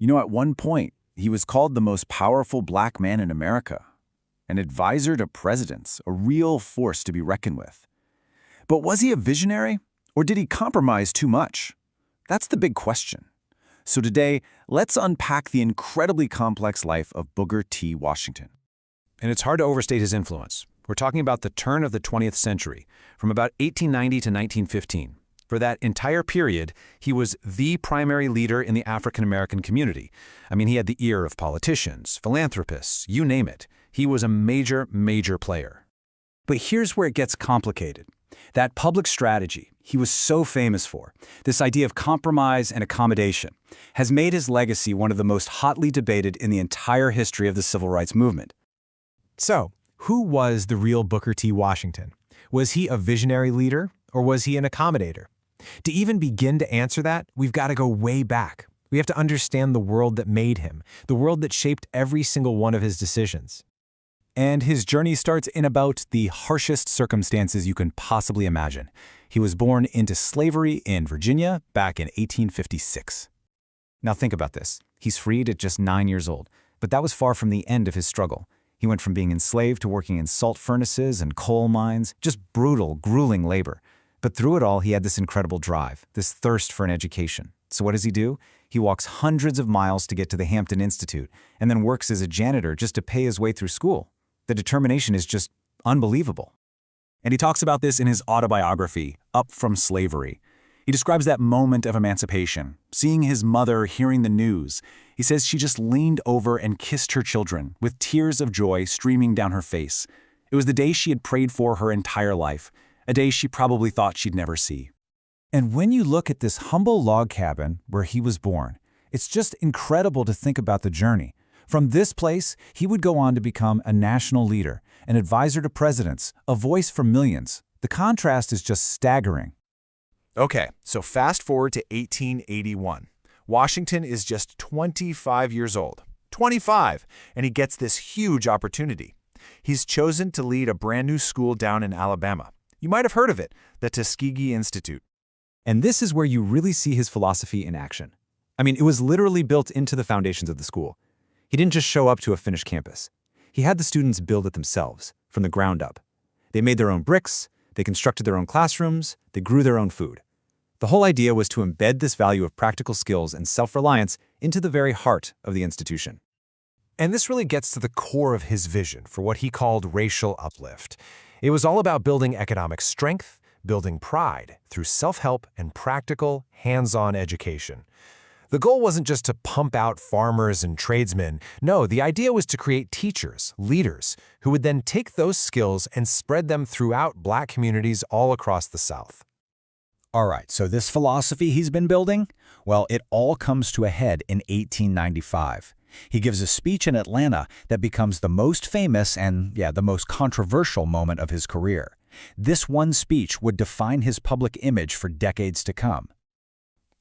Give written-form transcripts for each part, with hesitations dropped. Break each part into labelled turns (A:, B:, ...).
A: At one point, he was called the most powerful black man in America, an advisor to presidents, a real force to be reckoned with. But was he a visionary, or did he compromise too much? That's the big question. So today, let's unpack the incredibly complex life of Booker T. Washington.
B: And it's hard to overstate his influence. We're talking about the turn of the 20th century, from about 1890 to 1915. For that entire period, he was the primary leader in the African-American community. He had the ear of politicians, philanthropists, you name it. He was a major, major player.
C: But here's where it gets complicated. That public strategy he was so famous for, this idea of compromise and accommodation, has made his legacy one of the most hotly debated in the entire history of the civil rights movement.
D: So, who was the real Booker T. Washington? Was he a visionary leader, or was he an accommodator? To even begin to answer that, we've got to go way back. We have to understand the world that made him, the world that shaped every single one of his decisions.
C: And his journey starts in about the harshest circumstances you can possibly imagine. He was born into slavery in Virginia back in 1856. Now think about this. He's freed at just 9 years old, but that was far from the end of his struggle. He went from being enslaved to working in salt furnaces and coal mines, just brutal, grueling labor. But through it all, he had this incredible drive, this thirst for an education. So what does he do? He walks hundreds of miles to get to the Hampton Institute and then works as a janitor just to pay his way through school. The determination is just unbelievable. And he talks about this in his autobiography, Up from Slavery. He describes that moment of emancipation, seeing his mother, hearing the news. He says she just leaned over and kissed her children, with tears of joy streaming down her face. It was the day she had prayed for her entire life, a day she probably thought she'd never see. And when you look at this humble log cabin where he was born, it's just incredible to think about the journey. From this place, he would go on to become a national leader, an advisor to presidents, a voice for millions. The contrast is just staggering.
E: Okay, so fast forward to 1881. Washington is just 25 years old. 25! And he gets this huge opportunity. He's chosen to lead a brand new school down in Alabama. You might have heard of it, the Tuskegee Institute.
C: And this is where you really see his philosophy in action. It was literally built into the foundations of the school. He didn't just show up to a finished campus. He had the students build it themselves, from the ground up. They made their own bricks, they constructed their own classrooms, they grew their own food. The whole idea was to embed this value of practical skills and self-reliance into the very heart of the institution.
D: And this really gets to the core of his vision for what he called racial uplift. It was all about building economic strength, building pride through self-help and practical, hands-on education. The goal wasn't just to pump out farmers and tradesmen. No, the idea was to create teachers, leaders, who would then take those skills and spread them throughout Black communities all across the South.
A: All right, so this philosophy he's been building, well, it all comes to a head in 1895. He gives a speech in Atlanta that becomes the most famous and, the most controversial moment of his career. This one speech would define his public image for decades to come.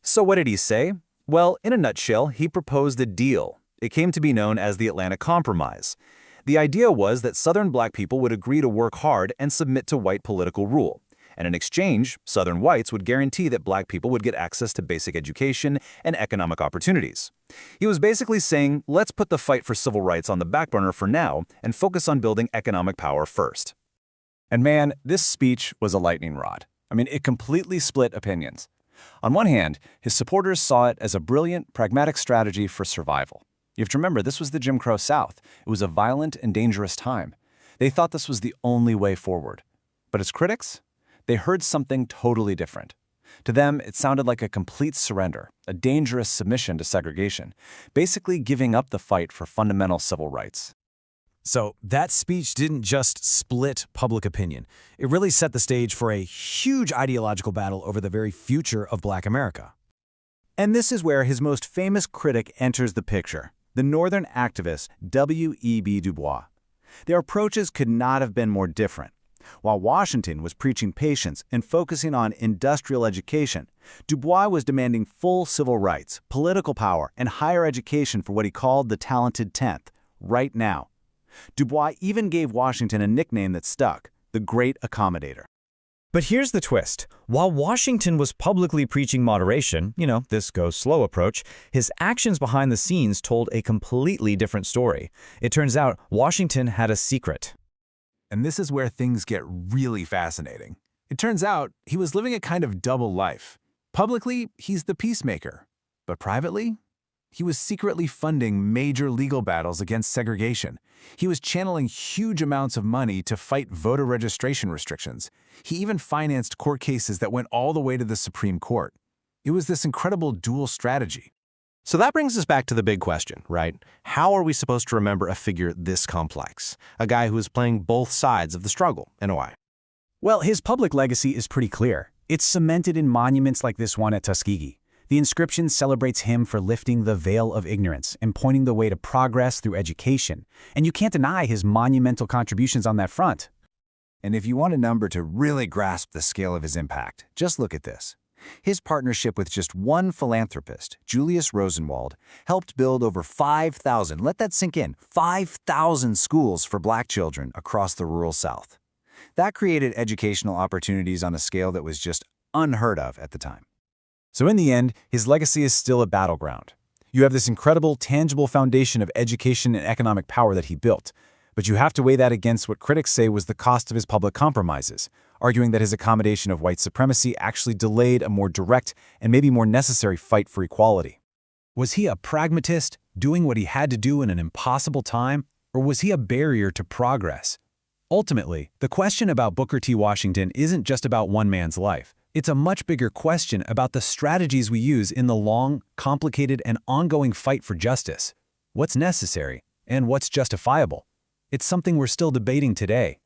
A: So what did he say? Well, in a nutshell, he proposed a deal. It came to be known as the Atlanta Compromise. The idea was that Southern Black people would agree to work hard and submit to white political rule. And in exchange, Southern whites would guarantee that Black people would get access to basic education and economic opportunities. He was basically saying, let's put the fight for civil rights on the back burner for now and focus on building economic power first. And man, this speech was a lightning rod. It completely split opinions. On one hand, his supporters saw it as a brilliant, pragmatic strategy for survival. You have to remember, this was the Jim Crow South. It was a violent and dangerous time. They thought this was the only way forward. But his critics? They heard something totally different. To them, it sounded like a complete surrender, a dangerous submission to segregation, basically giving up the fight for fundamental civil rights.
B: So that speech didn't just split public opinion. It really set the stage for a huge ideological battle over the very future of Black America.
C: And this is where his most famous critic enters the picture, the Northern activist W.E.B. Du Bois. Their approaches could not have been more different. While Washington was preaching patience and focusing on industrial education, Du Bois was demanding full civil rights, political power, and higher education for what he called the talented 10th, right now. Du Bois even gave Washington a nickname that stuck, the Great Accommodator.
F: But here's the twist. While Washington was publicly preaching moderation, this goes slow approach, his actions behind the scenes told a completely different story. It turns out Washington had a secret.
B: And this is where things get really fascinating. It turns out he was living a kind of double life. Publicly, he's the peacemaker. But privately, he was secretly funding major legal battles against segregation. He was channeling huge amounts of money to fight voter registration restrictions. He even financed court cases that went all the way to the Supreme Court. It was this incredible dual strategy.
D: So that brings us back to the big question, right? How are we supposed to remember a figure this complex? A guy who is playing both sides of the struggle, in a way.
C: Well, his public legacy is pretty clear. It's cemented in monuments like this one at Tuskegee. The inscription celebrates him for lifting the veil of ignorance and pointing the way to progress through education. And you can't deny his monumental contributions on that front.
A: And if you want a number to really grasp the scale of his impact, just look at this. His partnership with just one philanthropist, Julius Rosenwald, helped build over 5,000, let that sink in, 5,000 schools for Black children across the rural South. That created educational opportunities on a scale that was just unheard of at the time.
C: So in the end, his legacy is still a battleground. You have this incredible, tangible foundation of education and economic power that he built, but you have to weigh that against what critics say was the cost of his public compromises, arguing that his accommodation of white supremacy actually delayed a more direct and maybe more necessary fight for equality. Was he a pragmatist, doing what he had to do in an impossible time, or was he a barrier to progress? Ultimately, the question about Booker T. Washington isn't just about one man's life. It's a much bigger question about the strategies we use in the long, complicated, and ongoing fight for justice. What's necessary, and what's justifiable? It's something we're still debating today.